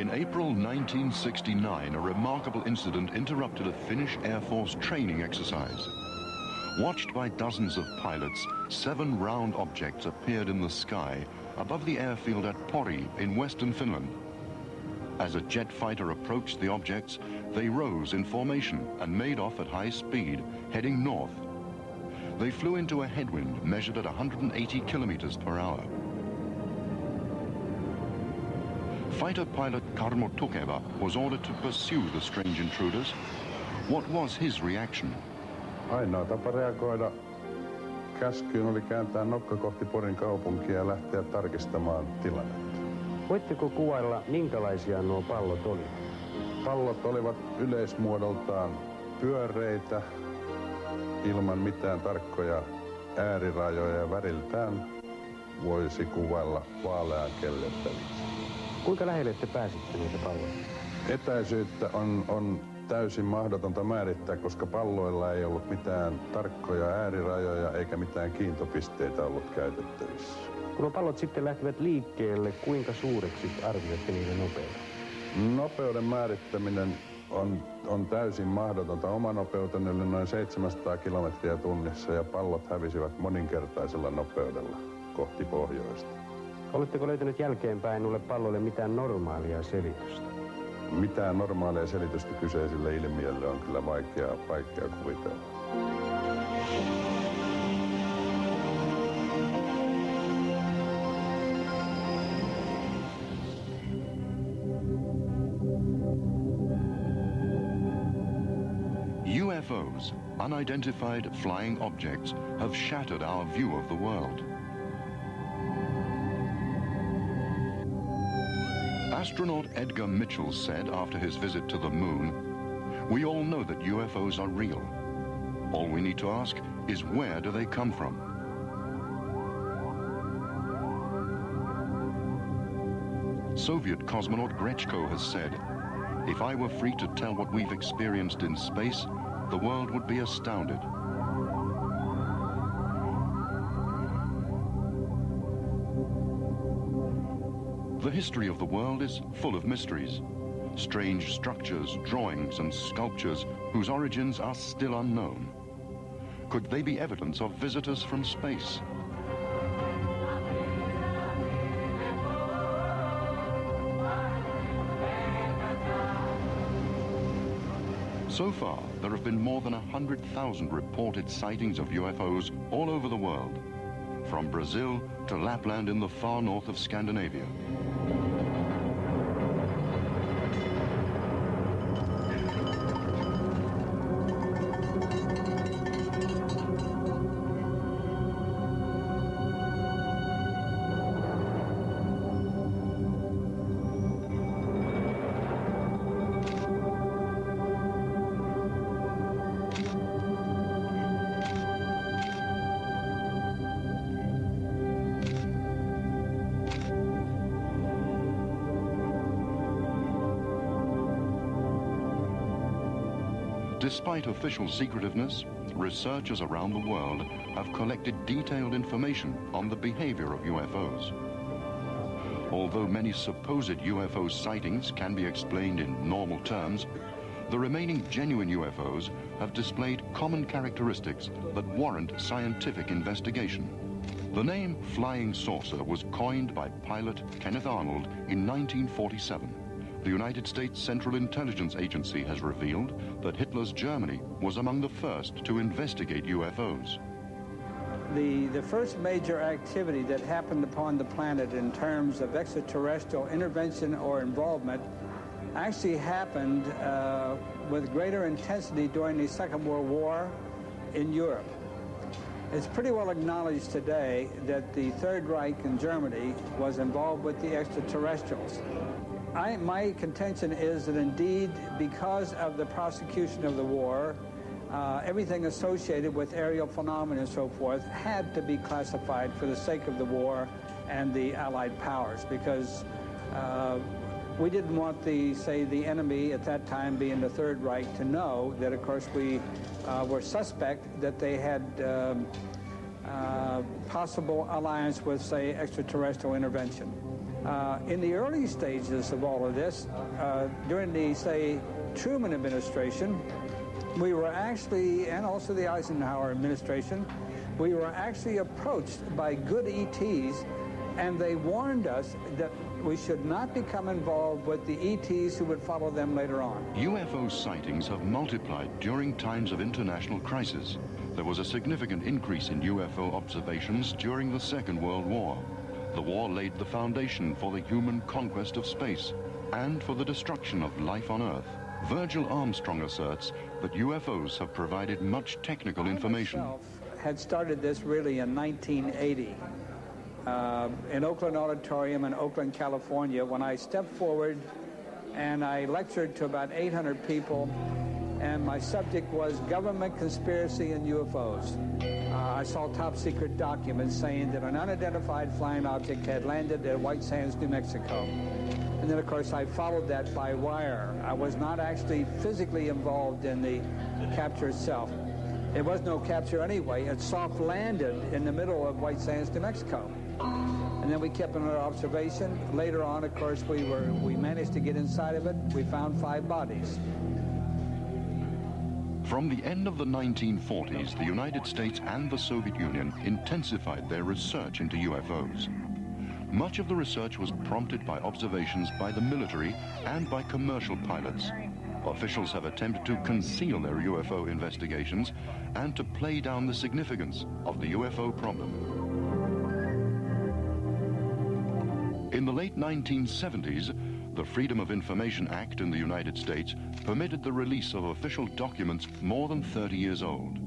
In April 1969, a remarkable incident interrupted a Finnish Air Force training exercise. Watched by dozens of pilots, 7 round objects appeared in the sky above the airfield at Pori in western Finland. As a jet fighter approached the objects, they rose in formation and made off at high speed, heading north. They flew into a headwind measured at 180 kilometers per hour. Fighter pilot Karmo Tukeva was ordered to pursue the strange intruders. What was his reaction? Ainoa tapa reagoida käskyyn oli kääntää nokka kohti Porin kaupunkia ja lähteä tarkistamaan tilannetta. Voitteko kuvailla, minkälaisia nuo pallot olivat? Pallot olivat yleismuodoltaan pyöreitä, ilman mitään tarkkoja äärirajoja ja väriltään voisi kuvailla vaalean kellertäviksi. Kuinka lähelle te pääsitte niitä palloja? Etäisyyttä on täysin mahdotonta määrittää, koska palloilla ei ollut mitään tarkkoja äärirajoja eikä mitään kiintopisteitä ollut käytettävissä. Kun pallot sitten lähtivät liikkeelle, kuinka suureksi arvioitte niiden nopeuden? Nopeuden määrittäminen on täysin mahdotonta. Oma nopeuteni oli noin 700 kilometriä tunnissa ja pallot hävisivät moninkertaisella nopeudella kohti pohjoista. Oletteko löytänyt jälkeenpäin noille palloille mitään normaalia selitystä? Mitään normaalia selitystä kyseiselle ilmiölle on kyllä vaikea kuvitella. UFOs, unidentified flying objects, have shattered our view of the world. Astronaut Edgar Mitchell said after his visit to the moon, "We all know that UFOs are real. All we need to ask is where do they come from?" Soviet cosmonaut Grechko has said, "If I were free to tell what we've experienced in space, the world would be astounded." The history of the world is full of mysteries. Strange structures, drawings and sculptures whose origins are still unknown. Could they be evidence of visitors from space? So far, there have been more than 100,000 reported sightings of UFOs all over the world, from Brazil to Lapland in the far north of Scandinavia. Despite official secretiveness, researchers around the world have collected detailed information on the behavior of UFOs. Although many supposed UFO sightings can be explained in normal terms, the remaining genuine UFOs have displayed common characteristics that warrant scientific investigation. The name flying saucer was coined by pilot Kenneth Arnold in 1947. The United States Central Intelligence Agency has revealed that Hitler's Germany was among the first to investigate UFOs. The first major activity that happened upon the planet in terms of extraterrestrial intervention or involvement actually happened with greater intensity during the Second World War in Europe. It's pretty well acknowledged today that the Third Reich in Germany was involved with the extraterrestrials. My contention is that indeed, because of the prosecution of the war, everything associated with aerial phenomena and so forth had to be classified for the sake of the war and the Allied powers, because we didn't want the enemy at that time, being the Third Reich, to know that, of course, we were suspect that they had possible alliance with, say, extraterrestrial intervention. In the early stages of all of this, during the, say, Truman administration, we were actually, and also the Eisenhower administration, we were actually approached by good ETs, and they warned us that we should not become involved with the ETs who would follow them later on. UFO sightings have multiplied during times of international crisis. There was a significant increase in UFO observations during the Second World War. The war laid the foundation for the human conquest of space and for the destruction of life on Earth. Virgil Armstrong asserts that UFOs have provided much technical information. I myself had started this really in 1980 in Oakland Auditorium in Oakland, California, when I stepped forward and I lectured to about 800 people, and my subject was government conspiracy and UFOs. I saw top secret documents saying that an unidentified flying object had landed at White Sands, New Mexico. And then, of course, I followed that by wire. I was not actually physically involved in the capture itself. It was no capture anyway. It soft landed in the middle of White Sands, New Mexico. And then we kept another observation. Later on, of course, we managed to get inside of it. We found 5 bodies. From the end of the 1940s, the United States and the Soviet Union intensified their research into UFOs. Much of the research was prompted by observations by the military and by commercial pilots. Officials have attempted to conceal their UFO investigations and to play down the significance of the UFO problem. In the late 1970s, the Freedom of Information Act in the United States permitted the release of official documents more than 30 years old.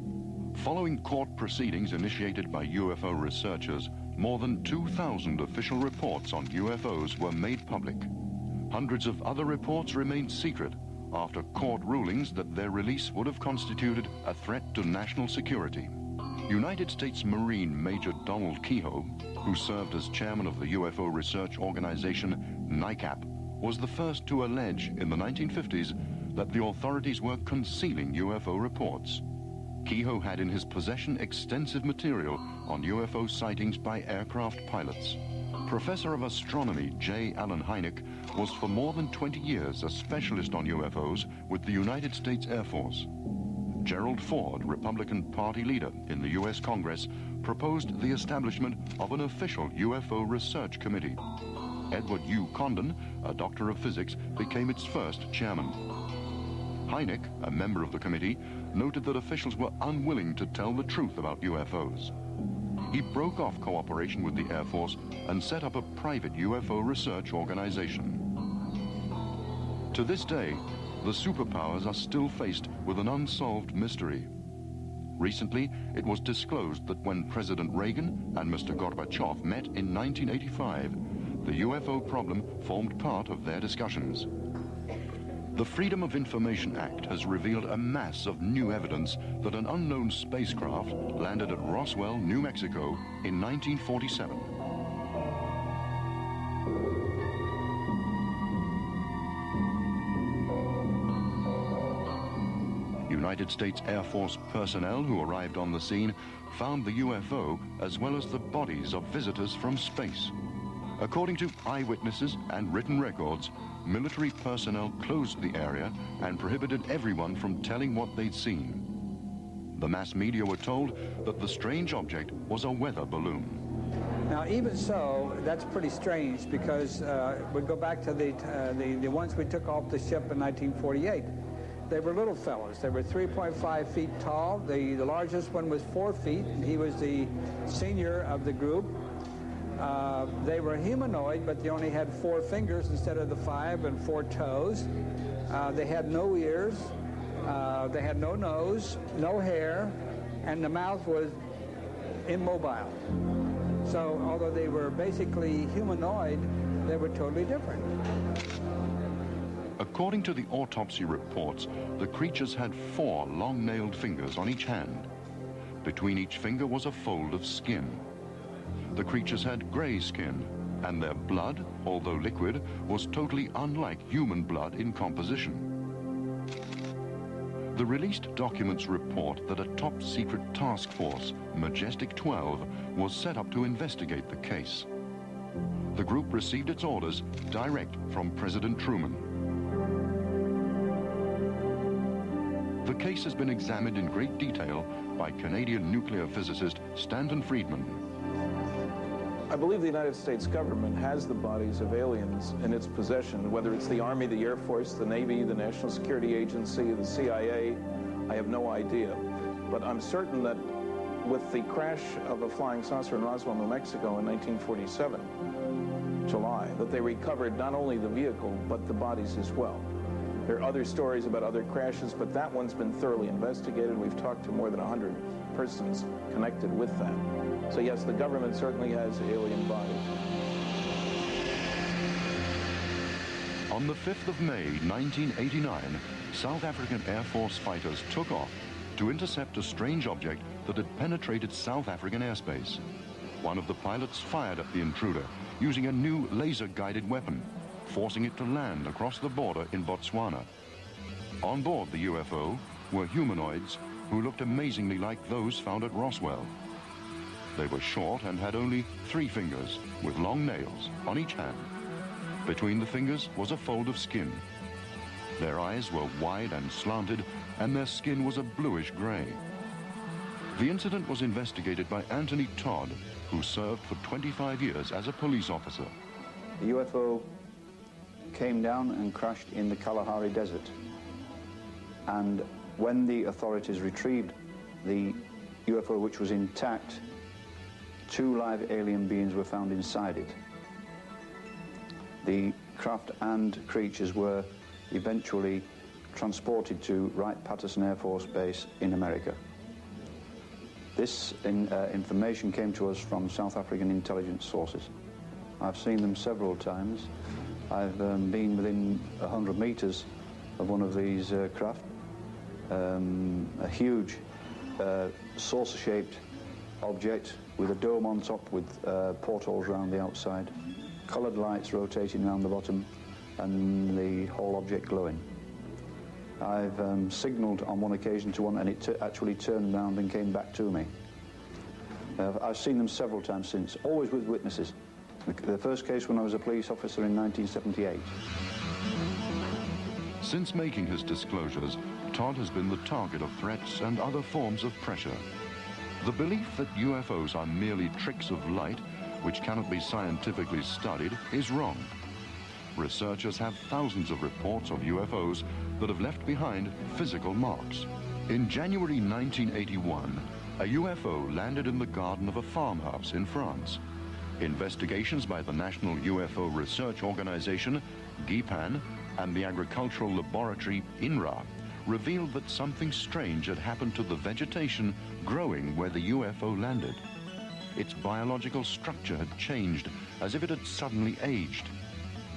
Following court proceedings initiated by UFO researchers, more than 2,000 official reports on UFOs were made public. Hundreds of other reports remained secret after court rulings that their release would have constituted a threat to national security. United States Marine Major Donald Keyhoe, who served as chairman of the UFO research organization NICAP, was the first to allege in the 1950s that the authorities were concealing UFO reports. Keyhoe had in his possession extensive material on UFO sightings by aircraft pilots. Professor of Astronomy J. Allen Hynek was for more than 20 years a specialist on UFOs with the United States Air Force. Gerald Ford, Republican Party leader in the U.S. Congress, proposed the establishment of an official UFO research committee. Edward U. Condon, a doctor of physics, became its first chairman. Hynek, a member of the committee, noted that officials were unwilling to tell the truth about UFOs. He broke off cooperation with the Air Force and set up a private UFO research organization. To this day, the superpowers are still faced with an unsolved mystery. Recently, it was disclosed that when President Reagan and Mr. Gorbachev met in 1985, the UFO problem formed part of their discussions. The Freedom of Information Act has revealed a mass of new evidence that an unknown spacecraft landed at Roswell, New Mexico in 1947. United States Air Force personnel who arrived on the scene found the UFO as well as the bodies of visitors from space. According to eyewitnesses and written records, military personnel closed the area and prohibited everyone from telling what they'd seen. The mass media were told that the strange object was a weather balloon. Now, even so, that's pretty strange because we go back to the ones we took off the ship in 1948. They were little fellows. They were 3.5 feet tall. The largest one was 4 feet, and he was the senior of the group. They were humanoid, but they only had 4 fingers instead of the 5 and 4 toes. They had no ears. They had no nose, no hair, and the mouth was immobile. So although they were basically humanoid, they were totally different. According to the autopsy reports, the creatures had 4 long-nailed fingers on each hand. Between each finger was a fold of skin. The creatures had gray skin, and their blood, although liquid, was totally unlike human blood in composition. The released documents report that a top-secret task force, Majestic 12, was set up to investigate the case. The group received its orders direct from President Truman. The case has been examined in great detail by Canadian nuclear physicist Stanton Friedman. I believe the United States government has the bodies of aliens in its possession, whether it's the Army, the Air Force, the Navy, the National Security Agency, the CIA. I have no idea. But I'm certain that with the crash of a flying saucer in Roswell, New Mexico in 1947, July, that they recovered not only the vehicle, but the bodies as well. There are other stories about other crashes, but that one's been thoroughly investigated. We've talked to more than 100 persons connected with that. So yes, the government certainly has alien bodies. On the 5th of May, 1989, South African Air Force fighters took off to intercept a strange object that had penetrated South African airspace. One of the pilots fired at the intruder using a new laser-guided weapon, forcing it to land across the border in Botswana. On board the UFO were humanoids who looked amazingly like those found at Roswell. They were short and had only 3 fingers with long nails on each hand. Between the fingers was a fold of skin. Their eyes were wide and slanted, and their skin was a bluish gray. The incident was investigated by Anthony Todd, who served for 25 years as a police officer. The UFO came down and crashed in the Kalahari Desert. And when the authorities retrieved the UFO, which was intact, 2 live alien beings were found inside it. The craft and creatures were eventually transported to Wright-Patterson Air Force Base in America. This information came to us from South African intelligence sources. I've seen them several times. I've been within 100 meters of one of these craft. A huge saucer-shaped object with a dome on top with portholes around the outside, colored lights rotating around the bottom, and the whole object glowing. I've signaled on one occasion to one, and it actually turned around and came back to me. I've seen them several times since, always with witnesses. The first case when I was a police officer in 1978. Since making his disclosures, Todd has been the target of threats and other forms of pressure. The belief that UFOs are merely tricks of light, which cannot be scientifically studied, is wrong. Researchers have thousands of reports of UFOs that have left behind physical marks. In January 1981, a UFO landed in the garden of a farmhouse in France. Investigations by the National UFO Research Organization, GIPAN, and the agricultural laboratory INRA revealed that something strange had happened to the vegetation growing where the UFO landed. Its biological structure had changed, as if it had suddenly aged.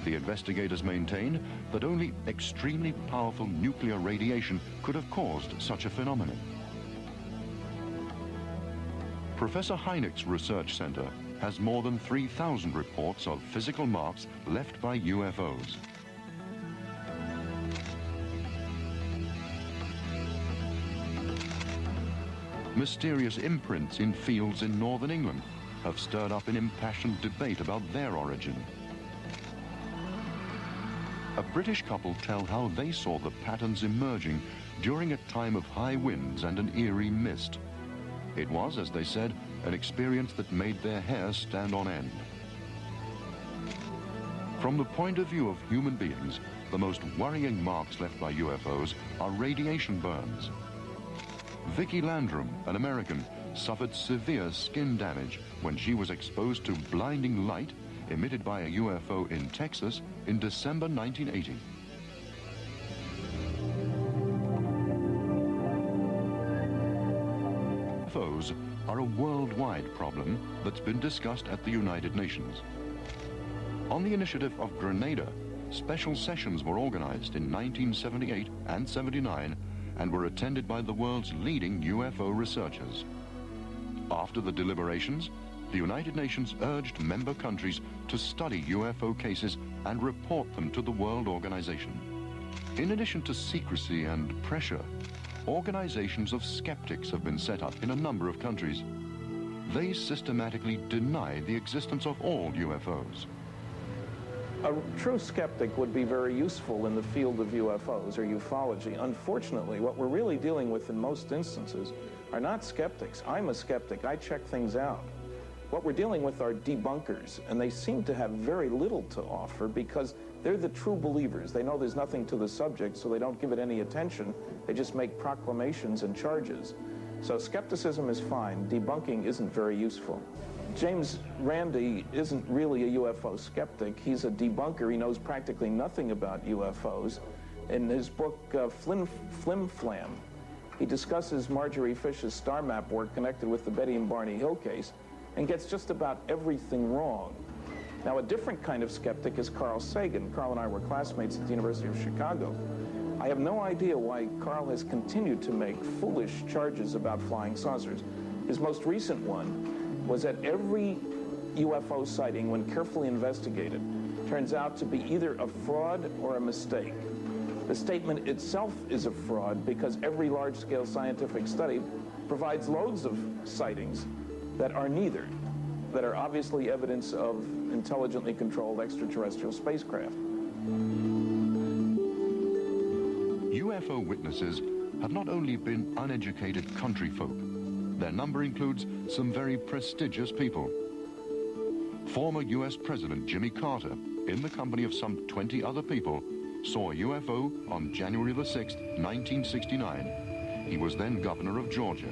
The investigators maintain that only extremely powerful nuclear radiation could have caused such a phenomenon. Professor Hynek's research center has more than 3,000 reports of physical marks left by UFOs. Mysterious imprints in fields in northern England have stirred up an impassioned debate about their origin. A British couple tell how they saw the patterns emerging during a time of high winds and an eerie mist. It was, as they said, an experience that made their hair stand on end. From the point of view of human beings, the most worrying marks left by UFOs are radiation burns. Vicki Landrum, an American, suffered severe skin damage when she was exposed to blinding light emitted by a UFO in Texas in December 1980. UFOs are a worldwide problem that's been discussed at the United Nations. On the initiative of Grenada, special sessions were organized in 1978 and 79 and were attended by the world's leading UFO researchers. After the deliberations, the United Nations urged member countries to study UFO cases and report them to the World Organization. In addition to secrecy and pressure, organizations of skeptics have been set up in a number of countries. they systematically deny the existence of all UFOs. A true skeptic would be very useful in the field of UFOs or ufology. Unfortunately, what we're really dealing with in most instances are not skeptics. I'm a skeptic. I check things out. What we're dealing with are debunkers, and they seem to have very little to offer because they're the true believers. They know there's nothing to the subject, so they don't give it any attention. They just make proclamations and charges. So skepticism is fine. Debunking isn't very useful. James Randi isn't really a UFO skeptic. He's a debunker. He knows practically nothing about UFOs. In his book, Flim Flam, he discusses Marjorie Fish's star map work connected with the Betty and Barney Hill case and gets just about everything wrong. Now, a different kind of skeptic is Carl Sagan. Carl and I were classmates at the University of Chicago. I have no idea why Carl has continued to make foolish charges about flying saucers. His most recent one was that every UFO sighting, when carefully investigated, turns out to be either a fraud or a mistake. The statement itself is a fraud because every large-scale scientific study provides loads of sightings that are neither, that are obviously evidence of intelligently controlled extraterrestrial spacecraft. UFO witnesses have not only been uneducated country folk. Their number includes some very prestigious people. Former U.S. President Jimmy Carter, in the company of some 20 other people, saw a UFO on January the 6th, 1969. He was then governor of Georgia.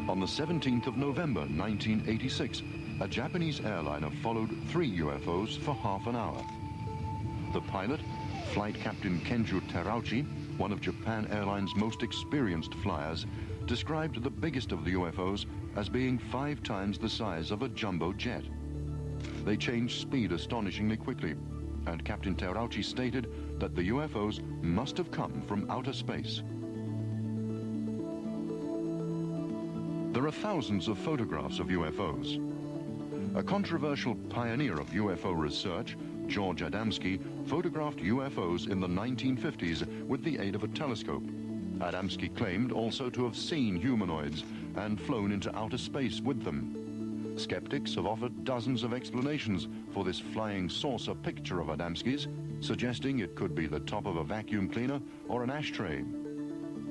On the 17th of November, 1986, a Japanese airliner followed 3 UFOs for half an hour. The pilot, Flight Captain Kenju Terauchi, one of Japan Airlines' most experienced flyers, described the biggest of the UFOs as being 5 times the size of a jumbo jet. They changed speed astonishingly quickly, and Captain Terauchi stated that the UFOs must have come from outer space. There are thousands of photographs of UFOs. A controversial pioneer of UFO research, George Adamski, photographed UFOs in the 1950s with the aid of a telescope. Adamski claimed also to have seen humanoids and flown into outer space with them. Skeptics have offered dozens of explanations for this flying saucer picture of Adamski's, suggesting it could be the top of a vacuum cleaner or an ashtray.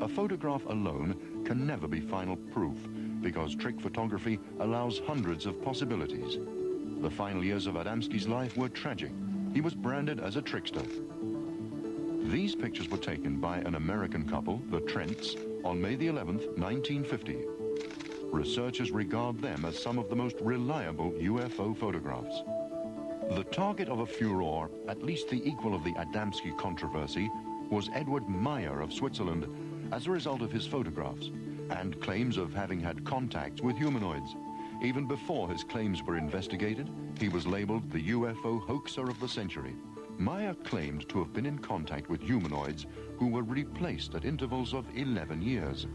A photograph alone can never be final proof, because trick photography allows hundreds of possibilities. The final years of Adamski's life were tragic. He was branded as a trickster. These pictures were taken by an American couple, the Trents, on May the 11th, 1950. Researchers regard them as some of the most reliable UFO photographs. The target of a furor, at least the equal of the Adamski controversy, was Edward Meyer of Switzerland as a result of his photographs and claims of having had contacts with humanoids. Even before his claims were investigated, he was labeled the UFO hoaxer of the century. Meyer claimed to have been in contact with humanoids who were replaced at intervals of 11 years,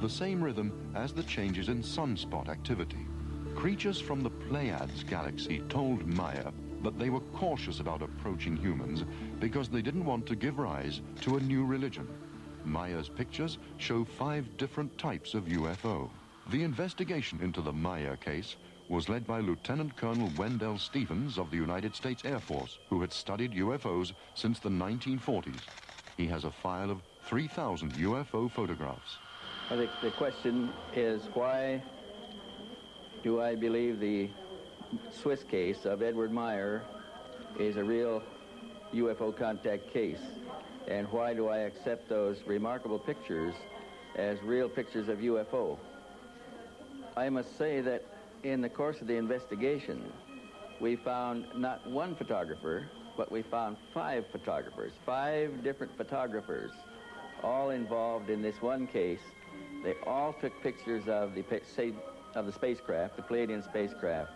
the same rhythm as the changes in sunspot activity. Creatures from the Pleiades galaxy told Meyer that they were cautious about approaching humans because they didn't want to give rise to a new religion. Meyer's pictures show 5 different types of UFO. The investigation into the Meyer case was led by Lieutenant Colonel Wendell Stevens of the United States Air Force, who had studied UFOs since the 1940s. He has a file of 3,000 UFO photographs. Well, the question is, why do I believe the Swiss case of Edward Meyer is a real UFO contact case? And why do I accept those remarkable pictures as real pictures of UFO? I must say that in the course of the investigation, we found not one photographer, but we found 5 photographers, 5 different photographers, all involved in this one case. They all took pictures of the spacecraft, the Pleiadian spacecraft.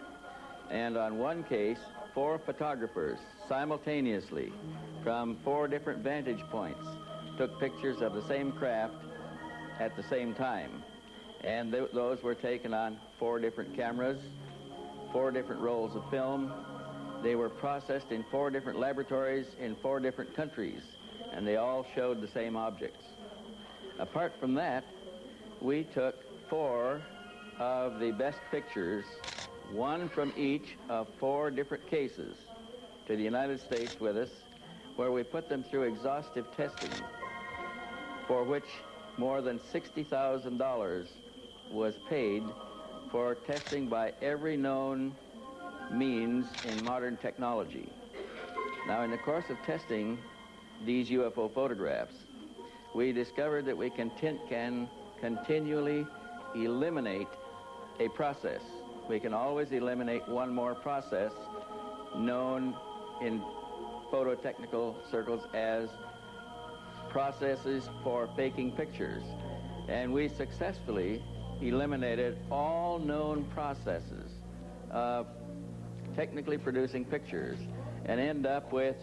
And on one case, 4 photographers simultaneously from 4 different vantage points took pictures of the same craft at the same time. And those were taken on 4 different cameras, 4 different rolls of film. They were processed in 4 different laboratories in 4 different countries, and they all showed the same objects. Apart from that, we took 4 of the best pictures, one from each of 4 different cases, to the United States with us, where we put them through exhaustive testing, for which more than $60,000 was paid for testing by every known means in modern technology. Now, in the course of testing these UFO photographs, we discovered that we can continually eliminate a process. We can always eliminate one more process known in phototechnical circles as processes for faking pictures. And we successfully eliminated all known processes of technically producing pictures and end up with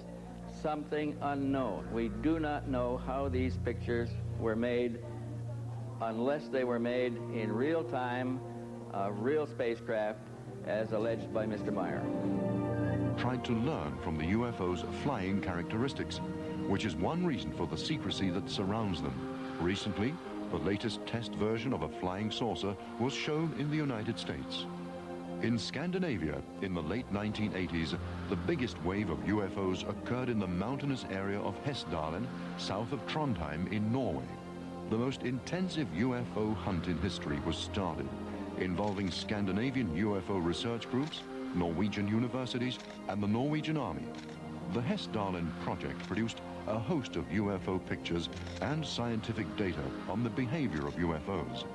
something unknown. We do not know how these pictures were made unless they were made in real time, real spacecraft, as alleged by Mr. Meyer. Tried to learn from the UFO's flying characteristics, which is one reason for the secrecy that surrounds them. Recently, the latest test version of a flying saucer was shown in the United States. In Scandinavia, in the late 1980s, the biggest wave of UFOs occurred in the mountainous area of Hessdalen, south of Trondheim in Norway. The most intensive UFO hunt in history was started, involving Scandinavian UFO research groups, Norwegian universities, and the Norwegian Army. The Hessdalen project produced a host of UFO pictures and scientific data on the behavior of UFOs.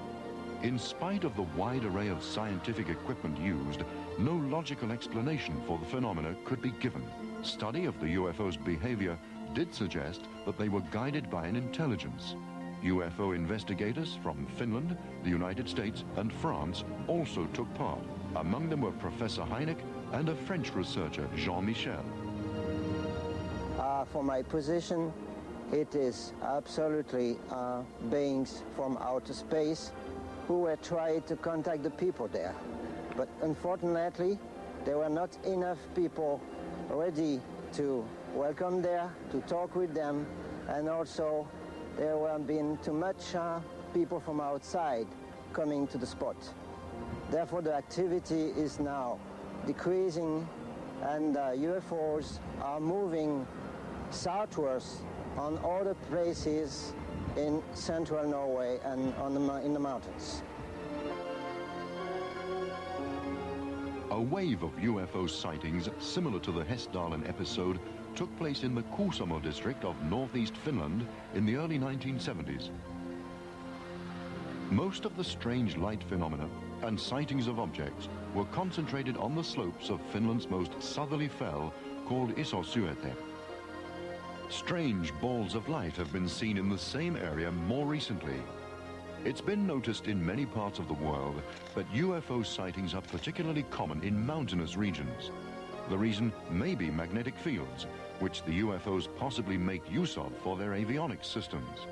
In spite of the wide array of scientific equipment used, no logical explanation for the phenomena could be given. Study of the UFO's behavior did suggest that they were guided by an intelligence. UFO investigators from Finland, the United States, and France also took part. Among them were Professor Hynek and a French researcher, Jean-Michel. For my position, it is absolutely beings from outer space who were trying to contact the people there. But unfortunately, there were not enough people ready to welcome there, to talk with them, and also there were been too much people from outside coming to the spot. Therefore, the activity is now decreasing, and UFOs are moving southwards on other places in central Norway and in the mountains. A wave of UFO sightings similar to the Hessdalen episode took place in the Kuusamo district of northeast Finland in the early 1970s. Most of the strange light phenomena and sightings of objects were concentrated on the slopes of Finland's most southerly fell called Isosyöte. Strange balls of light have been seen in the same area more recently. It's been noticed in many parts of the world that UFO sightings are particularly common in mountainous regions. The reason may be magnetic fields, which the UFOs possibly make use of for their avionics systems.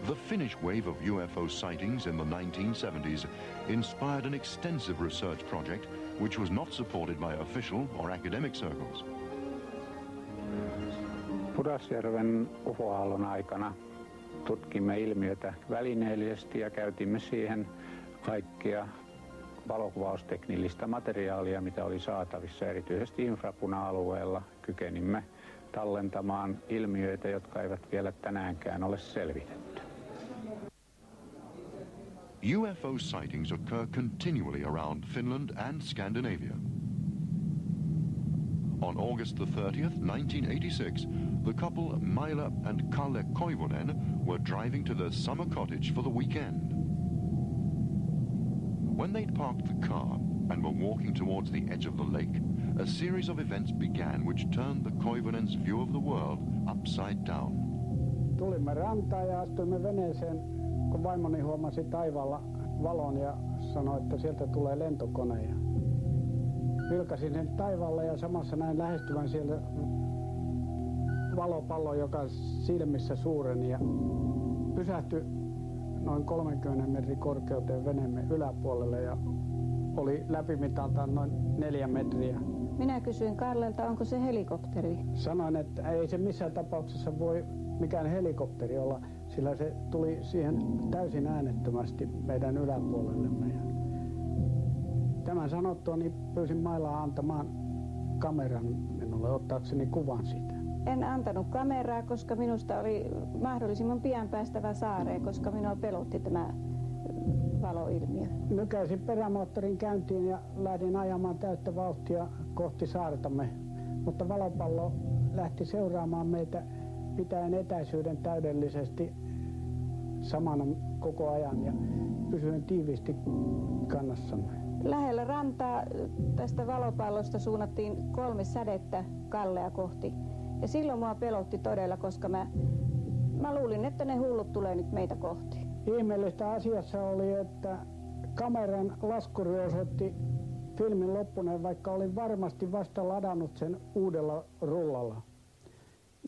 The Finnish wave of UFO sightings in the 1970s inspired an extensive research project which was not supported by official or academic circles. Pudasjärven UFO-aallon aikana tutkimme ilmiötä välineellisesti ja käytimme siihen kaikkia valokuvausteknillistä materiaalia, mitä oli saatavissa, erityisesti infrapuna-alueella. Kykenimme tallentamaan ilmiöitä, jotka eivät vielä tänäänkään ole selvitetty. UFO sightings occur continually around Finland and Scandinavia. On August the 30th, 1986, the couple Maila and Kalle Koivunen were driving to their summer cottage for the weekend. When they'd parked the car and were walking towards the edge of the lake, a series of events began which turned the Koivunen's view of the world upside down. Tulimme rantaan ja astuimme veneeseen, kun vaimoni huomasi taivaalla valon ja sanoi, että sieltä tulee lentokone. Vilkasin sen taivaalle ja samassa näin lähestyvän siellä valopallo, joka silmissä suureni, ja pysähtyi noin 30 metrin korkeuteen veneemme yläpuolelle ja oli läpimitaltaan noin 4 metriä. Minä kysyin Karlelta, onko se helikopteri? Sanoin, että ei se missään tapauksessa voi mikään helikopteri olla, sillä se tuli siihen täysin äänettömästi meidän yläpuolellemme. Tämän sanottua niin pyysin Mailaa antamaan kameran minulle ottaakseni kuvan siitä. En antanut kameraa, koska minusta oli mahdollisimman pian päästävä saareen, koska minua pelotti tämä valoilmiö. Nykäisin perämoottorin käyntiin ja lähdin ajamaan täyttä vauhtia kohti saartamme, mutta valopallo lähti seuraamaan meitä pitäen etäisyyden täydellisesti samana koko ajan ja pysyin tiiviisti kannassamme. Lähellä rantaa tästä valopallosta suunnattiin 3 sädettä Kallea kohti. Ja silloin mua pelotti todella, koska mä luulin, että ne hullut tulee nyt meitä kohti. Ihmeellistä asiassa oli, että kameran laskuri osoitti filmin loppuneen, vaikka olin varmasti vasta ladannut sen uudella rullalla.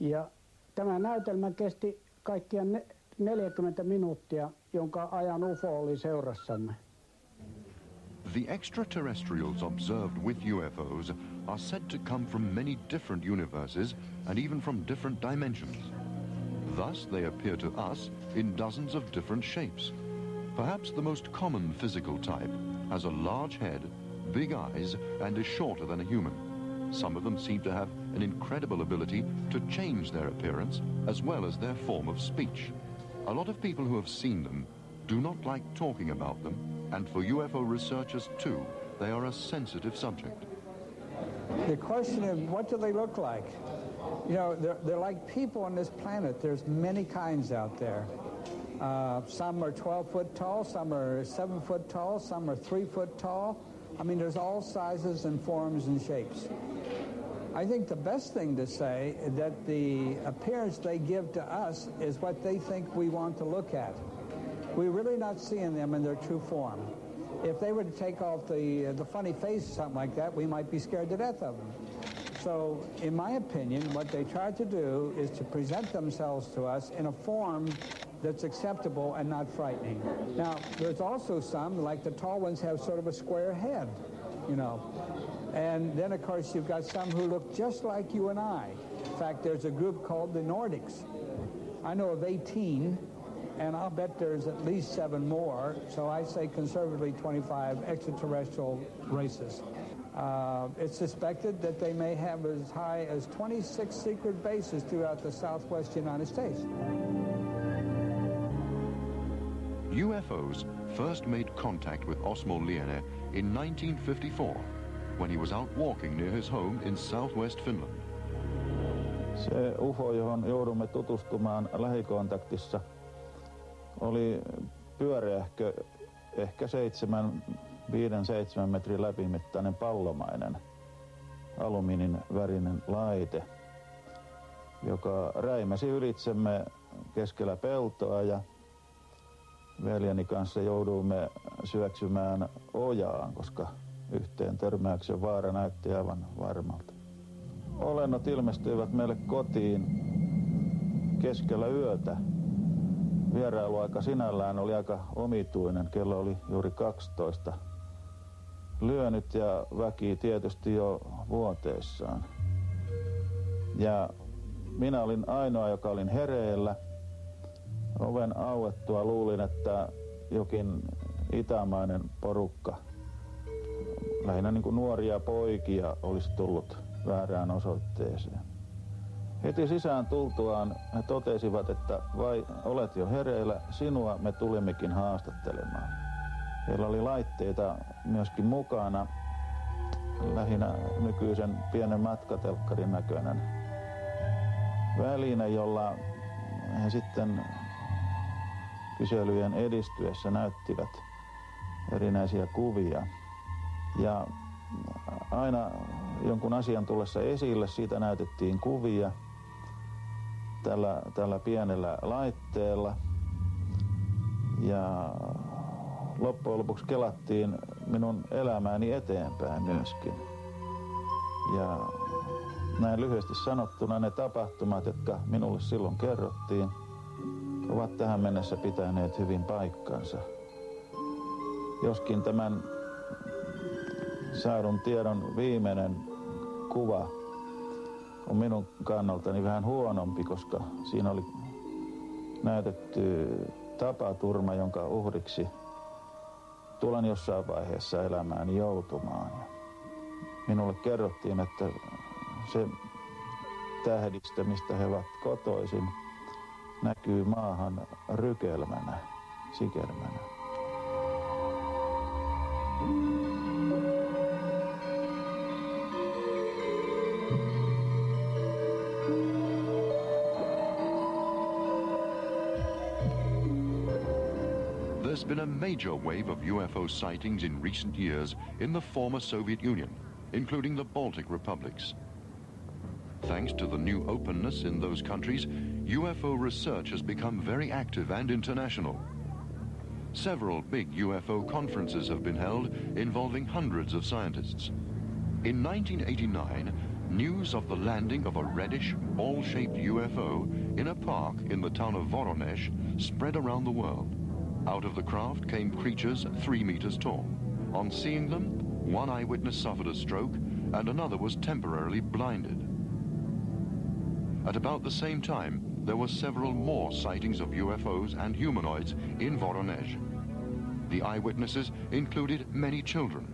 Ja tämä näytelmä kesti kaikkiaan 40 minuuttia, jonka ajan UFO oli seurassamme. The extraterrestrials observed with UFOs are said to come from many different universes and even from different dimensions. Thus, they appear to us in dozens of different shapes. Perhaps the most common physical type has a large head, big eyes, and is shorter than a human. Some of them seem to have an incredible ability to change their appearance as well as their form of speech. A lot of people who have seen them do not like talking about them, and for UFO researchers too, they are a sensitive subject. The question is, what do they look like? You know, they're like people on this planet. There's many kinds out there. Some are 12 foot tall, some are 7 foot tall, some are 3 foot tall. I mean, there's all sizes and forms and shapes. I think the best thing to say is that the appearance they give to us is what they think we want to look at. We're really not seeing them in their true form. If they were to take off the funny face or something like that, we might be scared to death of them. So, in my opinion, what they try to do is to present themselves to us in a form that's acceptable and not frightening. Now, there's also some, like the tall ones, have sort of a square head, you know. And then, of course, you've got some who look just like you and I. In fact, there's a group called the Nordics. I know of 18, and I'll bet there's at least 7 more, so I say conservatively 25 extraterrestrial races. It's suspected that they may have as high as 26 secret bases throughout the southwest United States. UFOs first made contact with Osmo Liene in 1954 when he was out walking near his home in southwest Finland. Se UFO, johon joudumme tutustumaan lähikontaktissa, oli pyöreähkö, ehkä 5-7 metrin läpimittainen pallomainen alumiinin värinen laite, joka räimäsi ylitsemme keskellä peltoa, ja veljeni kanssa jouduimme syöksymään ojaan, koska yhteen törmäyksen vaara näytti aivan varmalta. Olennot ilmestyivät meille kotiin keskellä yötä. Vierailuaika sinällään oli aika omituinen. Kello oli juuri 12. Lyönyt ja väki tietysti jo vuoteissaan. Ja minä olin ainoa, joka olin hereillä. Oven auettua luulin, että jokin itämainen porukka, lähinnä niin kuin nuoria poikia, olisi tullut väärään osoitteeseen. Heti sisään tultuaan he totesivat, että vai olet jo hereillä, sinua me tulimmekin haastattelemaan. Heillä oli laitteita myöskin mukana, lähinnä nykyisen pienen matkatelkkarin näköinen väline, jolla he sitten kyselyjen edistyessä näyttivät erinäisiä kuvia. Ja aina jonkun asian tullessa esille siitä näytettiin kuvia tällä pienellä laitteella. Ja loppujen lopuksi kelattiin minun elämääni eteenpäin myöskin. Ja näin lyhyesti sanottuna ne tapahtumat, jotka minulle silloin kerrottiin, ovat tähän mennessä pitäneet hyvin paikkansa. Joskin tämän saadun tiedon viimeinen kuva on minun kannaltani vähän huonompi, koska siinä oli näytetty tapaturma, jonka uhriksi tulen jossain vaiheessa elämääni joutumaan. Minulle kerrottiin, että se tähdistä, mistä he ovat kotoisin, näkyy maahan rykelmänä, sikelmänä. There's been a major wave of UFO sightings in recent years in the former Soviet Union, including the Baltic republics. Thanks to the new openness in those countries, UFO research has become very active and international. Several big UFO conferences have been held involving hundreds of scientists. In 1989, news of the landing of a reddish, ball-shaped UFO in a park in the town of Voronezh spread around the world. Out of the craft came creatures 3 meters tall. On seeing them, one eyewitness suffered a stroke and another was temporarily blinded. At about the same time, there were several more sightings of UFOs and humanoids in Voronezh. The eyewitnesses included many children.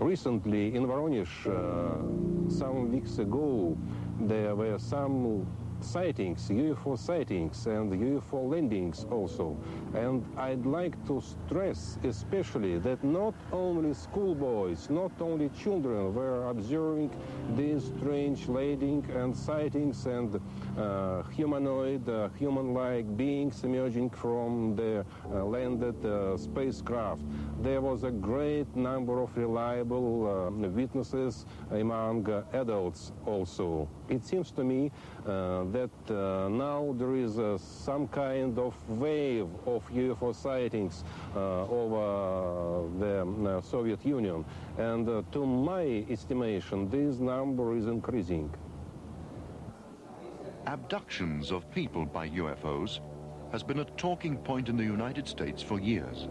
Recently in Voronezh, some weeks ago, there were some sightings, UFO sightings and UFO landings also. And I'd like to stress especially that not only schoolboys, not only children were observing these strange landing and sightings and humanoid, human-like beings emerging from the landed spacecraft. There was a great number of reliable witnesses among adults also. It seems to me that now there is some kind of wave of UFO sightings over the Soviet Union, and to my estimation this number is increasing. Abductions of people by UFOs has been a talking point in the United States for years.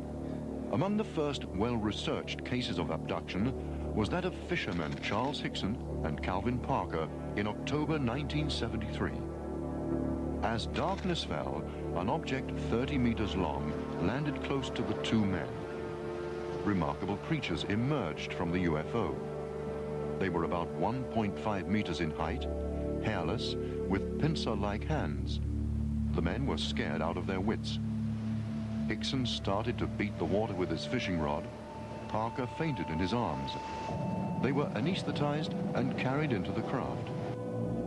Among the first well-researched cases of abduction was that of fishermen Charles Hickson and Calvin Parker in October 1973. As darkness fell, an object 30 meters long landed close to the two men. Remarkable creatures emerged from the UFO. They were about 1.5 meters in height, hairless, with pincer-like hands. The men were scared out of their wits. Hickson started to beat the water with his fishing rod. Parker fainted in his arms. They were anesthetized and carried into the craft.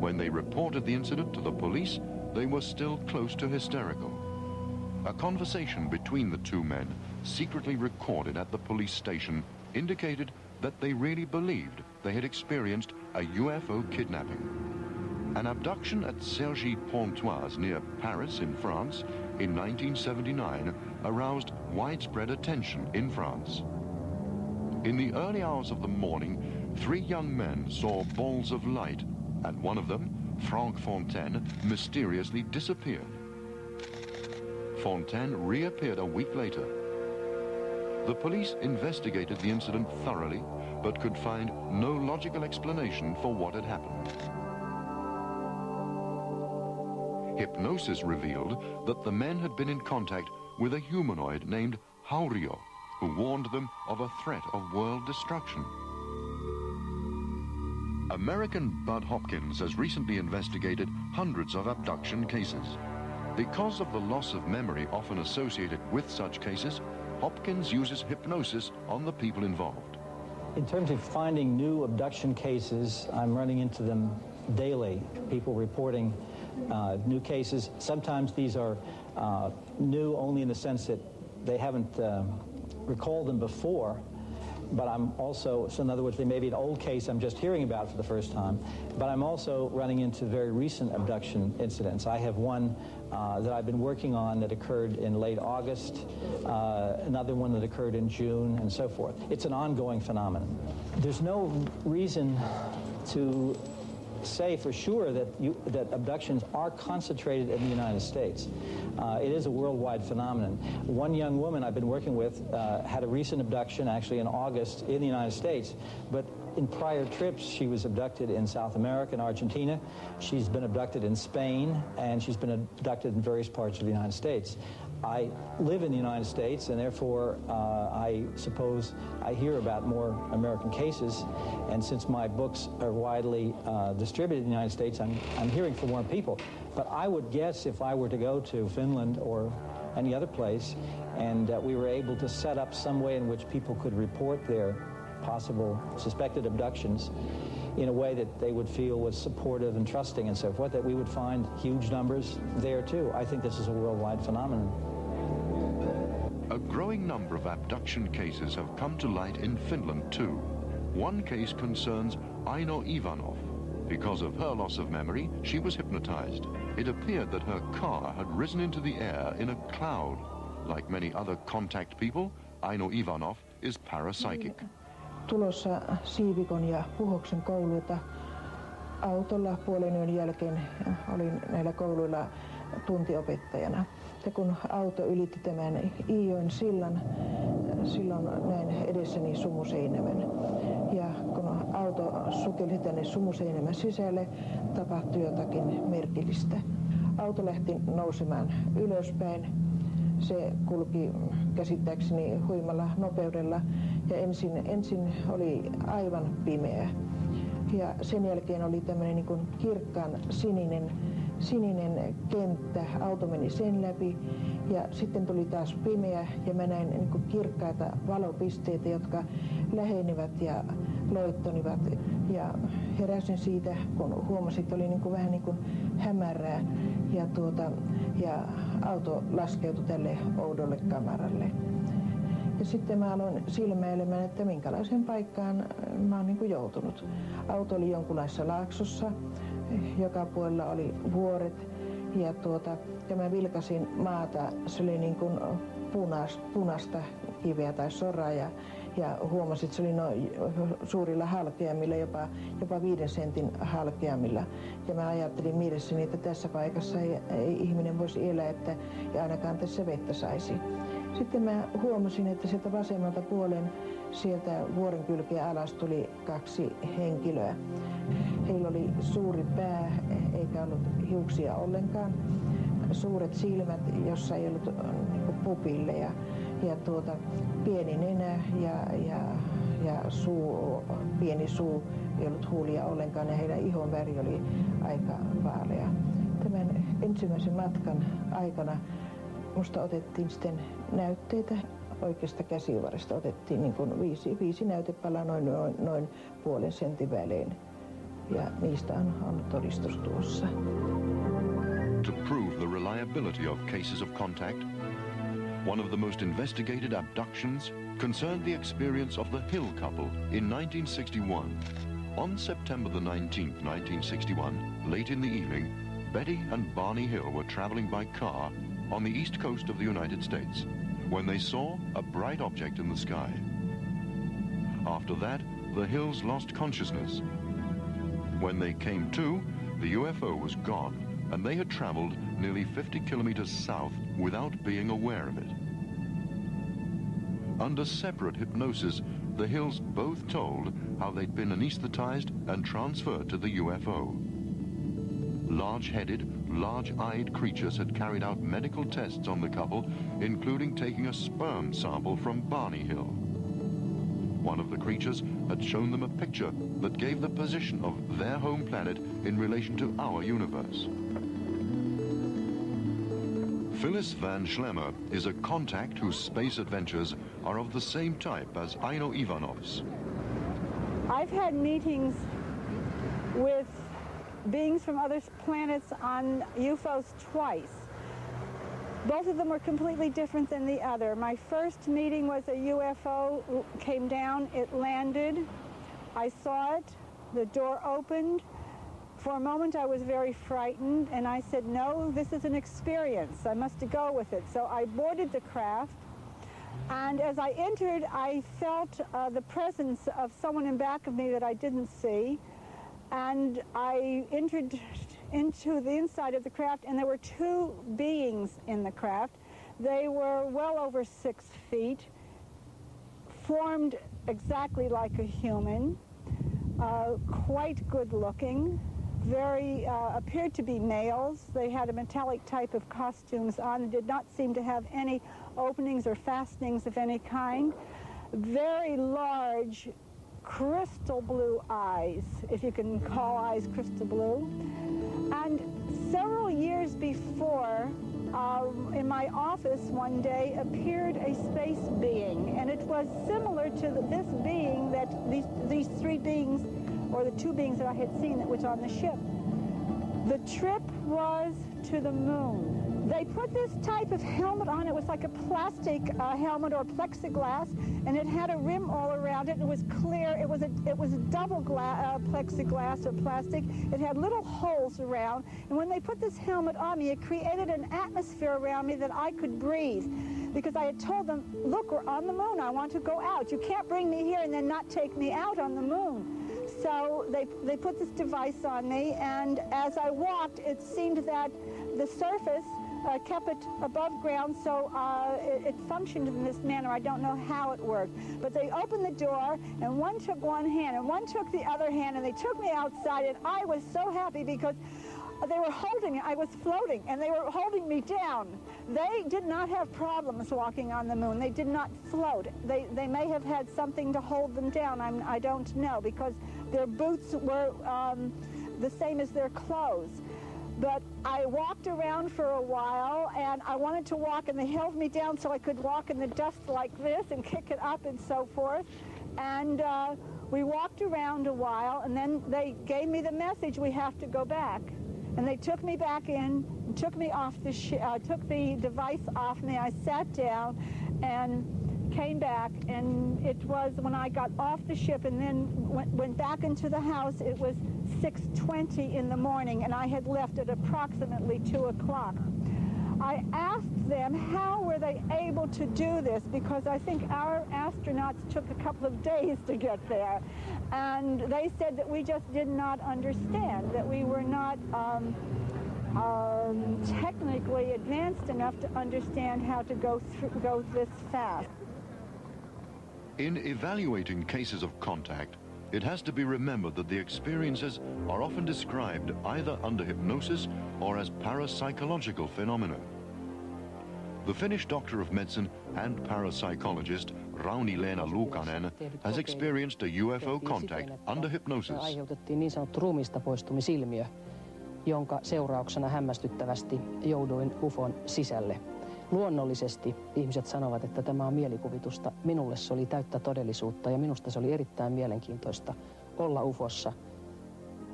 When they reported the incident to the police, they were still close to hysterical. A conversation between the two men, secretly recorded at the police station, indicated that they really believed they had experienced a UFO kidnapping. An abduction at Cergy-Pontoise near Paris in France in 1979 aroused widespread attention in France. In the early hours of the morning, 3 young men saw balls of light, and one of them, Franck Fontaine, mysteriously disappeared. Fontaine reappeared a week later. The police investigated the incident thoroughly, but could find no logical explanation for what had happened. Hypnosis revealed that the men had been in contact with a humanoid named Haurio, who warned them of a threat of world destruction. American Bud Hopkins has recently investigated hundreds of abduction cases. Because of the loss of memory often associated with such cases, Hopkins uses hypnosis on the people involved. In terms of finding new abduction cases, I'm running into them daily. People reporting new cases. Sometimes these are new only in the sense that they haven't recalled them before, but I'm also, so in other words, they may be an old case I'm just hearing about for the first time, but I'm also running into very recent abduction incidents. I have one that I've been working on that occurred in late August, another one that occurred in June, and so forth. It's an ongoing phenomenon. There's no reason to say for sure that abductions are concentrated in the United States. It is a worldwide phenomenon. One young woman I've been working with had a recent abduction, actually in August, in the United States, but in prior trips she was abducted in South America and Argentina. She's been abducted in Spain, and she's been abducted in various parts of the United States. I live in the United States, and therefore I suppose I hear about more American cases. And since my books are widely distributed in the United States, I'm hearing from more people. But I would guess if I were to go to Finland or any other place, and we were able to set up some way in which people could report their possible suspected abductions in a way that they would feel was supportive and trusting and so forth, that we would find huge numbers there too. I think this is a worldwide phenomenon. A growing number of abduction cases have come to light in Finland too. One case concerns Aino Ivanov. Because of her loss of memory, she was hypnotized. It appeared that her car had risen into the air in a cloud. Like many other contact people, Aino Ivanov is parapsychic. Tulossa Siivikon ja Puhoksen kouluilta autolla puolen yön jälkeen olin näillä kouluilla tuntiopettajana. Ja kun auto ylitti tämän Iijoen sillan, silloin näin edessäni Sumuseinämän. Ja kun auto sukelsi tänne Sumuseinämän sisälle, tapahtui jotakin merkillistä. Auto lähti nousemaan ylöspäin. Se kulki käsittääkseni huimalla nopeudella ja ensin oli aivan pimeä. Ja sen jälkeen oli tämmöinen niin kuin kirkkaan sininen kenttä, auto meni sen läpi ja sitten tuli taas pimeä ja mä näin niin kuin kirkkaita valopisteitä, jotka lähenivät ja loittonivat. Ja heräsin siitä, kun huomasin, että oli niin kuin vähän niin kuin hämärää ja auto laskeutui tälle oudolle kamaralle. Ja sitten mä aloin silmäilemään, että minkälaiseen paikkaan mä oon niin kuin joutunut. Auto oli jonkunlaisessa laaksossa, joka puolella oli vuoret ja mä vilkasin maata, se oli niin kuin punaista kiveä tai soraa ja huomasin, että se oli suurilla halkeamilla, jopa 5 sentin halkeamilla. Ja mä ajattelin mielessäni, että tässä paikassa ei ihminen voisi elää, ja ainakaan tässä vettä saisi. Sitten mä huomasin, että sieltä vasemmalta puolen sieltä vuoren kylkeä alas tuli 2 henkilöä. Heillä oli suuri pää, eikä ollut hiuksia ollenkaan. Suuret silmät, jossa ei ollut niin pupilleja. Ja pieni nenä ja pieni suu, ei ollut huulia ollenkaan ja heidän ihon väri oli aika vaalea. Tämän ensimmäisen matkan aikana musta otettiin sitten näytteitä. Oikeasta käsivarresta otettiin niin kuin 5 näytepalaa noin puolen sentin välein. Ja niistä on todistus tuossa. To prove the reliability of cases of contact, one of the most investigated abductions concerned the experience of the Hill couple in 1961. On September the 19th, 1961, late in the evening, Betty and Barney Hill were traveling by car on the east coast of the United States when they saw a bright object in the sky. After that, the Hills lost consciousness. When they came to, the UFO was gone, and they had traveled nearly 50 kilometers south without being aware of it. Under separate hypnosis, the Hills both told how they'd been anesthetized and transferred to the UFO. Large-headed, large-eyed creatures had carried out medical tests on the couple, including taking a sperm sample from Barney Hill. One of the creatures had shown them a picture that gave the position of their home planet in relation to our universe. Phyllis Van Schlemmer is a contact whose space adventures are of the same type as Aino Ivanov's. I've had meetings with beings from other planets on UFOs twice. Both of them were completely different than the other. My first meeting was a UFO came down, it landed, I saw it, the door opened. For a moment I was very frightened and I said, no, this is an experience, I must go with it. So I boarded the craft, and as I entered I felt the presence of someone in back of me that I didn't see, and I entered into the inside of the craft, and there were 2 beings in the craft. They were well over 6 feet, formed exactly like a human, quite good looking, very, appeared to be males. They had a metallic type of costumes on and did not seem to have any openings or fastenings of any kind. Very large crystal blue eyes, if you can call eyes crystal blue. And several years before, in my office one day appeared a space being, and it was similar to this being that these three beings, or the two beings that I had seen that was on the ship. The trip was to the moon. They put this type of helmet on. It was like a plastic helmet or plexiglass, and it had a rim all around it. It was clear. It was a double plexiglass or plastic. It had little holes around, and when they put this helmet on me, it created an atmosphere around me that I could breathe, because I had told them, look, we're on the moon. I want to go out. You can't bring me here and then not take me out on the moon. So they put this device on me, and as I walked, it seemed that the surface kept it above ground, so it functioned in this manner. I don't know how it worked. But they opened the door, and one took one hand, and one took the other hand, and they took me outside, and I was so happy because they were holding me. I was floating, and they were holding me down. They did not have problems walking on the moon. They did not float. They may have had something to hold them down. I don't know, because their boots were the same as their clothes. But I walked around for a while, and I wanted to walk, and they held me down so I could walk in the dust like this and kick it up and so forth. And we walked around a while, and then they gave me the message, we have to go back. And they took me back in, took me off the took the device off me. I sat down and came back, and it was when I got off the ship and then went back into the house, it was 6:20 in the morning, and I had left at approximately 2 o'clock. I asked them how were they able to do this, because I think our astronauts took a couple of days to get there. And they said that we just did not understand, that we were not technically advanced enough to understand how to go this fast. In evaluating cases of contact, it has to be remembered that the experiences are often described either under hypnosis or as parapsychological phenomena. The Finnish doctor of medicine and parapsychologist Rauni-Leena Luukanen has experienced a UFO contact under hypnosis. Aiheutettiin niin sanottu ruumiista poistumisilmiö, jonka seurauksena hämmästyttävästi jouduin UFOn sisälle. Luonnollisesti ihmiset sanovat, että tämä on mielikuvitusta. Minulle se oli täyttä todellisuutta, ja minusta se oli erittäin mielenkiintoista olla UFOssa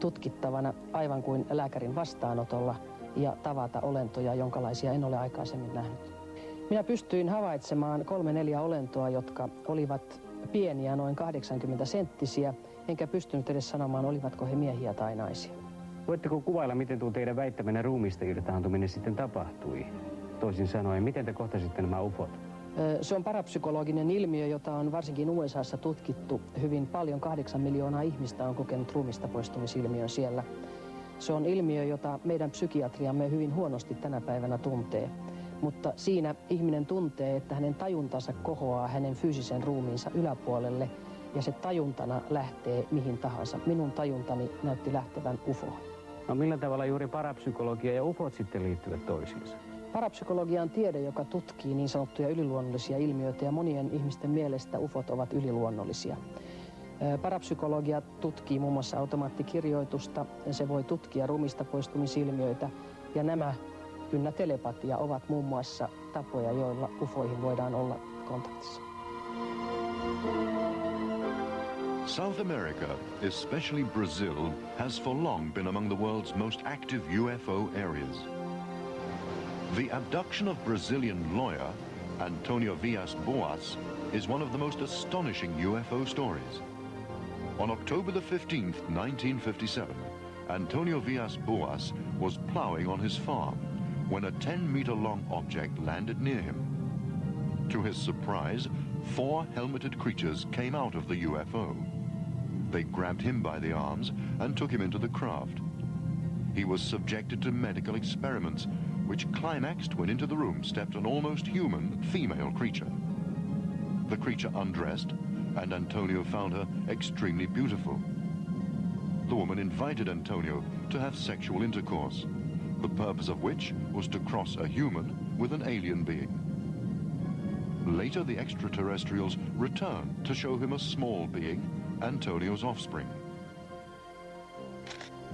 tutkittavana aivan kuin lääkärin vastaanotolla ja tavata olentoja, jonkalaisia en ole aikaisemmin nähnyt. Minä pystyin havaitsemaan 3-4 olentoa, jotka olivat pieniä, noin 80-senttisiä, enkä pystynyt edes sanomaan, olivatko he miehiä tai naisia. Voitteko kuvailla, miten tuo teidän väittämänne ruumiista irtaantuminen sitten tapahtui? Toisin sanoen, miten te kohtasitte nämä UFOt? Se on parapsykologinen ilmiö, jota on varsinkin USAssa tutkittu hyvin paljon. 8 miljoonaa ihmistä on kokenut ruumista poistumisilmiön siellä. Se on ilmiö, jota meidän psykiatriamme hyvin huonosti tänä päivänä tuntee. Mutta siinä ihminen tuntee, että hänen tajuntansa kohoaa hänen fyysisen ruumiinsa yläpuolelle, ja se tajuntana lähtee mihin tahansa. Minun tajuntani näytti lähtevän UFOon. No millä tavalla juuri parapsykologia ja UFOt sitten liittyvät toisiinsa? Parapsykologia on tiede, joka tutkii niin sanottuja yliluonnollisia ilmiöitä, ja monien ihmisten mielestä UFOt ovat yliluonnollisia. Parapsykologia tutkii muun muassa automaattikirjoitusta, se voi tutkia ruumista poistumisilmiöitä, ja nämä ynnä telepatia ovat muun muassa tapoja, joilla UFOihin voidaan olla kontaktissa. South America, especially Brazil, has for long been among the world's most active UFO areas. The abduction of Brazilian lawyer Antonio Villas-Boas is one of the most astonishing UFO stories. On October the 15th, 1957, Antonio Villas-Boas was plowing on his farm when a 10-meter-long object landed near him. To his surprise, 4 helmeted creatures came out of the UFO. They grabbed him by the arms and took him into the craft. He was subjected to medical experiments, which climaxed when into the room stepped an almost human female creature. The creature undressed, and Antonio found her extremely beautiful. the woman invited Antonio to have sexual intercourse, the purpose of which was to cross a human with an alien being. Later, the extraterrestrials returned to show him a small being, Antonio's offspring.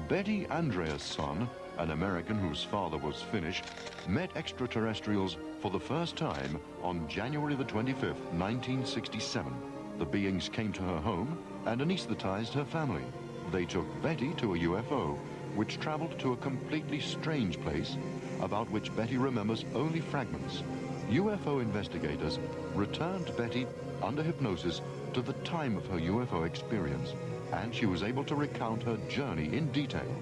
Betty Andreasson, an American whose father was Finnish, met extraterrestrials for the first time on January the 25th, 1967. The beings came to her home and anesthetized her family. They took Betty to a UFO, which traveled to a completely strange place about which Betty remembers only fragments. UFO investigators returned Betty under hypnosis to the time of her UFO experience, and she was able to recount her journey in detail.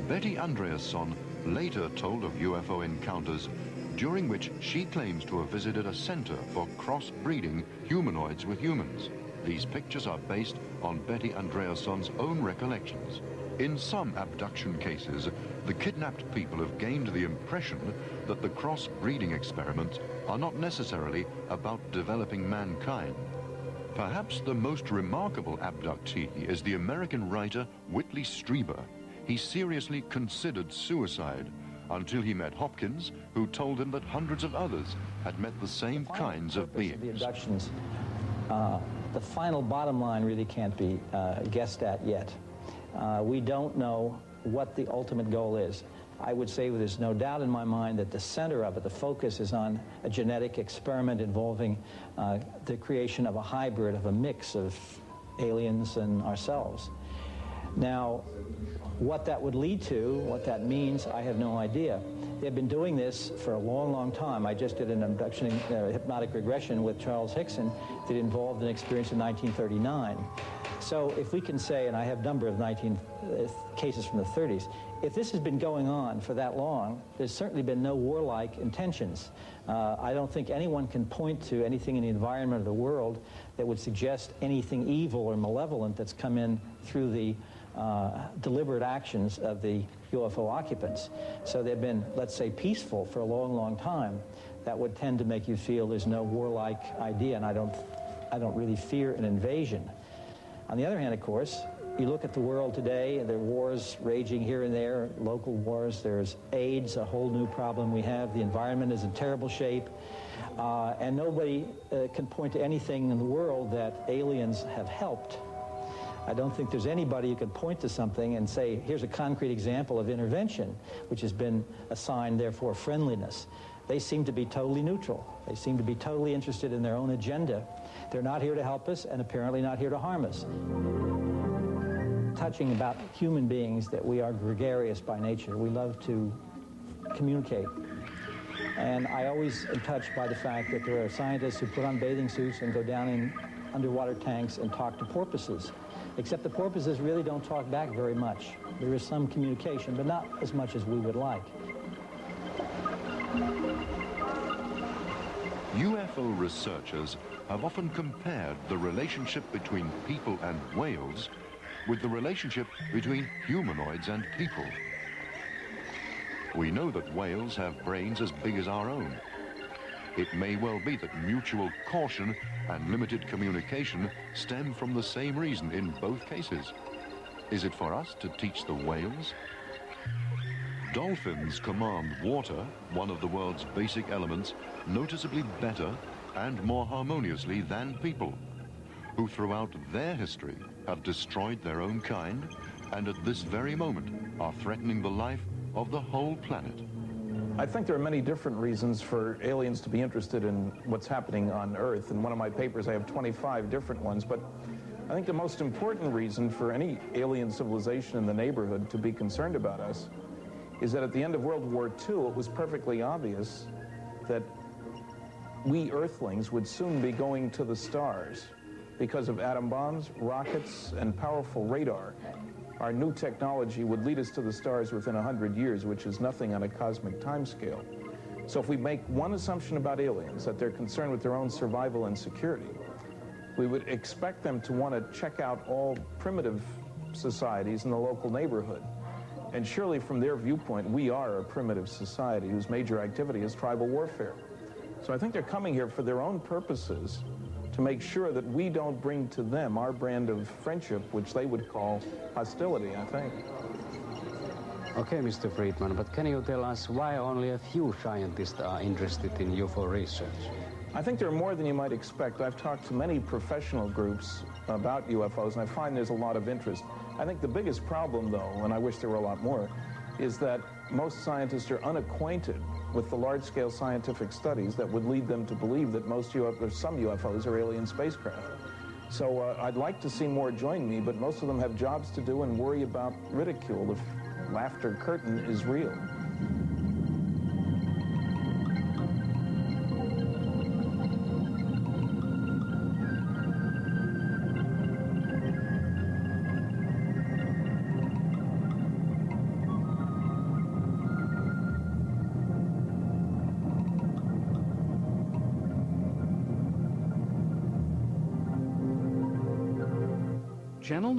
Betty Andreasson later told of UFO encounters during which she claims to have visited a center for cross-breeding humanoids with humans. These pictures are based on Betty Andreasson's own recollections. In some abduction cases, the kidnapped people have gained the impression that the cross-breeding experiments are not necessarily about developing mankind. Perhaps the most remarkable abductee is the American writer Whitley Strieber. He seriously considered suicide until he met Hopkins, who told him that hundreds of others had met the same kinds of beings. The abductions, the final bottom line really can't be guessed at yet. We don't know what the ultimate goal is. I would say there's no doubt in my mind that the center of it, the focus, is on a genetic experiment involving the creation of a hybrid, of a mix of aliens and ourselves. Now, what that would lead to, what that means, I have no idea. They've been doing this for a long, long time. I just did an abduction, hypnotic regression with Charles Hickson that involved an experience in 1939. So if we can say, and I have a number of cases from the 30s, if this has been going on for that long, there's certainly been no warlike intentions. I don't think anyone can point to anything in the environment of the world that would suggest anything evil or malevolent that's come in through the deliberate actions of the UFO occupants. So they've been, let's say, peaceful for a long, long time. That would tend to make you feel there's no warlike idea, and I don't really fear an invasion. On the other hand, of course, you look at the world today, and there are wars raging here and there, local wars. There's AIDS, a whole new problem we have. The environment is in terrible shape. And nobody can point to anything in the world that aliens have helped. I don't think there's anybody who can point to something and say, here's a concrete example of intervention, which has been assigned, therefore, friendliness. They seem to be totally neutral. They seem to be totally interested in their own agenda. They're not here to help us and apparently not here to harm us. Touching about human beings, that we are gregarious by nature. We love to communicate. And I always am touched by the fact that there are scientists who put on bathing suits and go down in underwater tanks and talk to porpoises. Except the porpoises really don't talk back very much. There is some communication, but not as much as we would like. UFO researchers have often compared the relationship between people and whales with the relationship between humanoids and people. We know that whales have brains as big as our own. It may well be that mutual caution and limited communication stem from the same reason in both cases. Is it for us to teach the whales? Dolphins command water, one of the world's basic elements, noticeably better and more harmoniously than people, who throughout their history have destroyed their own kind and at this very moment are threatening the life of the whole planet. I think there are many different reasons for aliens to be interested in what's happening on Earth. In one of my papers, I have 25 different ones, but I think the most important reason for any alien civilization in the neighborhood to be concerned about us is that at the end of World War II, it was perfectly obvious that we Earthlings would soon be going to the stars because of atom bombs, rockets, and powerful radar. Our new technology would lead us to the stars within 100 years, which is nothing on a cosmic timescale. So if we make one assumption about aliens, that they're concerned with their own survival and security, we would expect them to want to check out all primitive societies in the local neighborhood. And surely from their viewpoint, we are a primitive society whose major activity is tribal warfare. So I think they're coming here for their own purposes to make sure that we don't bring to them our brand of friendship, which they would call hostility, I think. Okay, Mr. Friedman, but can you tell us why only a few scientists are interested in UFO research? I think there are more than you might expect. I've talked to many professional groups about UFOs, and I find there's a lot of interest. I think the biggest problem, though, and I wish there were a lot more, is that most scientists are unacquainted with the large-scale scientific studies that would lead them to believe that some UFOs are alien spacecraft. So I'd like to see more join me, but most of them have jobs to do and worry about ridicule if Laughter Curtain is real. Channel